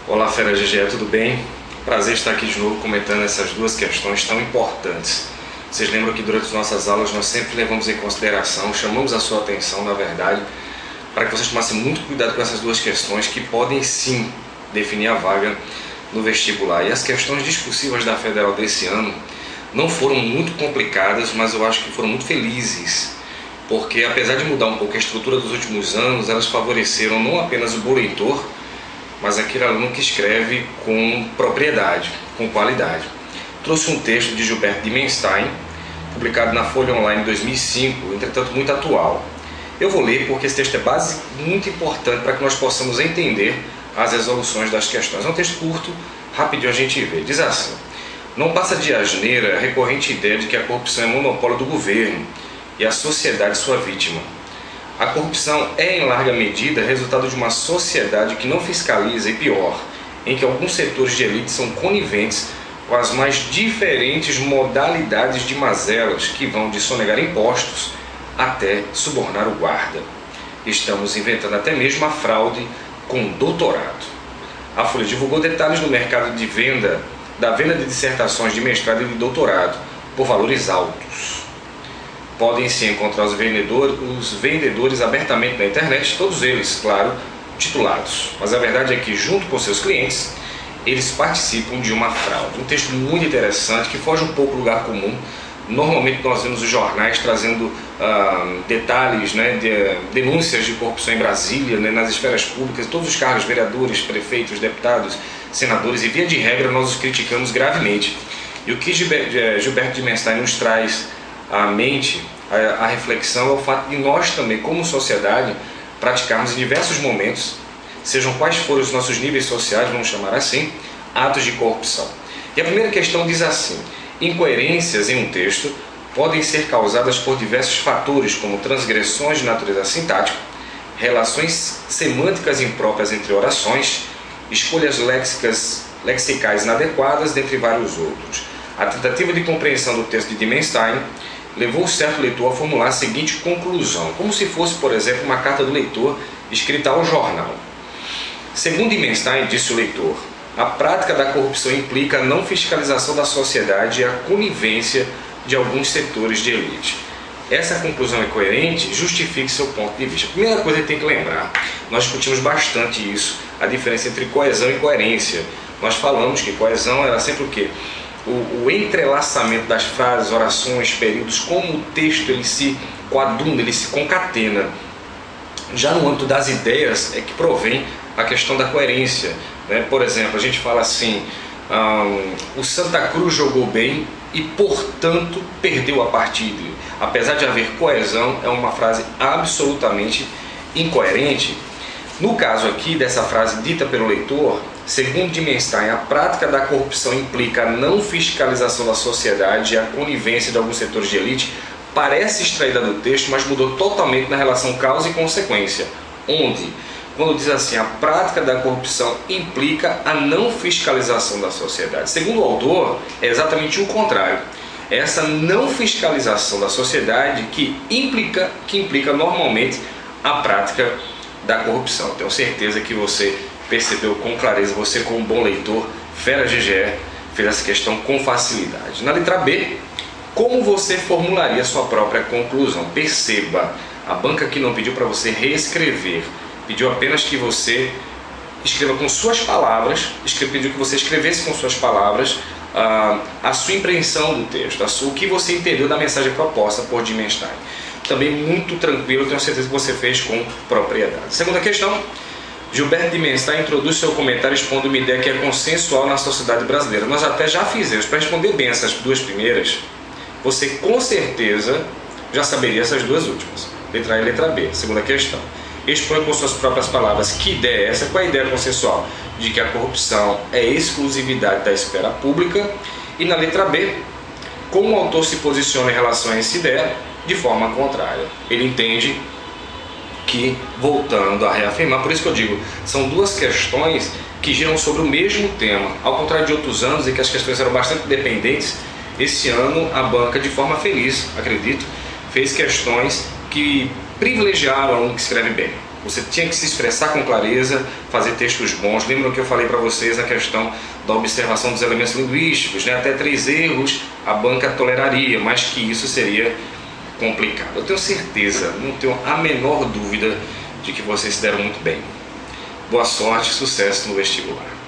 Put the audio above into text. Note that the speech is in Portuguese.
Olá, Fera GGE, tudo bem? Prazer estar aqui de novo comentando essas duas questões tão importantes. Vocês lembram que durante as nossas aulas nós sempre levamos em consideração, chamamos a sua atenção, na verdade, para que vocês tomassem muito cuidado com essas duas questões que podem sim definir a vaga no vestibular. E as questões discursivas da Federal desse ano não foram muito complicadas, mas eu acho que foram muito felizes, porque apesar de mudar um pouco a estrutura dos últimos anos, elas favoreceram não apenas o bom leitor, mas aquele aluno que escreve com propriedade, com qualidade. Trouxe um texto de Gilberto Dimenstein, publicado na Folha Online em 2005, entretanto muito atual. Eu vou ler porque esse texto é muito importante para que nós possamos entender as resoluções das questões. É um texto curto, rapidinho a gente vê. Diz assim: não passa de asneira a recorrente ideia de que a corrupção é monopólio do governo e a sociedade sua vítima. A corrupção é, em larga medida, resultado de uma sociedade que não fiscaliza e, pior, em que alguns setores de elite são coniventes com as mais diferentes modalidades de mazelas que vão de sonegar impostos até subornar o guarda. Estamos inventando até mesmo a fraude com doutorado. A Folha divulgou detalhes do mercado de venda, da venda de dissertações de mestrado e de doutorado por valores altos. Podem-se encontrar os vendedores abertamente na internet, todos eles, claro, titulados. Mas a verdade é que, junto com seus clientes, eles participam de uma fraude. Um texto muito interessante, que foge um pouco do lugar comum. Normalmente nós vemos os jornais trazendo detalhes, denúncias de corrupção em Brasília, nas esferas públicas, todos os cargos, vereadores, prefeitos, deputados, senadores, e via de regra nós os criticamos gravemente. E o que Gilberto Dimenstein nos traz à mente, a reflexão, é o fato de nós também, como sociedade, praticarmos em diversos momentos, sejam quais forem os nossos níveis sociais, vamos chamar assim, atos de corrupção. E a primeira questão diz assim: incoerências em um texto podem ser causadas por diversos fatores, como transgressões de natureza sintática, relações semânticas impróprias entre orações, escolhas lexicais inadequadas, dentre vários outros. A tentativa de compreensão do texto de Dimenstein levou o certo leitor a formular a seguinte conclusão, como se fosse, por exemplo, uma carta do leitor escrita ao jornal. Segundo Dimenstein, disse o leitor, a prática da corrupção implica a não fiscalização da sociedade e a conivência de alguns setores de elite. Essa conclusão é coerente? Justifique seu ponto de vista. A primeira coisa que tem que lembrar, nós discutimos bastante isso, a diferença entre coesão e coerência. Nós falamos que coesão era sempre o quê? O entrelaçamento das frases, orações, períodos, como o texto ele se coaduna, ele se concatena. Já no âmbito das ideias é que provém a questão da coerência. Por exemplo, a gente fala assim, o Santa Cruz jogou bem e, portanto, perdeu a partida. Apesar de haver coesão, é uma frase absolutamente incoerente. No caso aqui dessa frase dita pelo leitor, segundo Dimenstein, a prática da corrupção implica a não fiscalização da sociedade e a conivência de alguns setores de elite, parece extraída do texto, mas mudou totalmente na relação causa e consequência, onde, quando diz assim, a prática da corrupção implica a não fiscalização da sociedade. Segundo o autor, é exatamente o contrário. Essa não fiscalização da sociedade que implica normalmente a prática da corrupção. Tenho certeza que você percebeu com clareza, você como um bom leitor, Fera GGE, fez essa questão com facilidade. Na letra B, como você formularia sua própria conclusão? Perceba, a banca aqui não pediu para você reescrever, pediu apenas que você escreva com suas palavras, pediu que você escrevesse com suas palavras a sua impressão do texto, o que você entendeu da mensagem proposta por Dimenstein. Também muito tranquilo, tenho certeza que você fez com propriedade. Segunda questão, Gilberto Dimenstein introduz seu comentário expondo uma ideia que é consensual na sociedade brasileira. Nós até já fizemos. Para responder bem essas duas primeiras, você com certeza já saberia essas duas últimas. Letra A e letra B. Segunda questão. Expõe com suas próprias palavras que ideia é essa. Qual é a ideia consensual? De que a corrupção é exclusividade da esfera pública. E na letra B, como o autor se posiciona em relação a essa ideia? De forma contrária. Ele entende que, voltando a reafirmar, por isso que eu digo, são duas questões que giram sobre o mesmo tema. Ao contrário de outros anos em que as questões eram bastante dependentes, esse ano a banca, de forma feliz, acredito, fez questões que privilegiaram o aluno que escreve bem. Você tinha que se expressar com clareza, fazer textos bons. Lembram que eu falei para vocês a questão da observação dos elementos linguísticos, né? Até 3 erros a banca toleraria, mas que isso seria complicado. Eu tenho certeza, não tenho a menor dúvida de que vocês se deram muito bem. Boa sorte, sucesso no vestibular.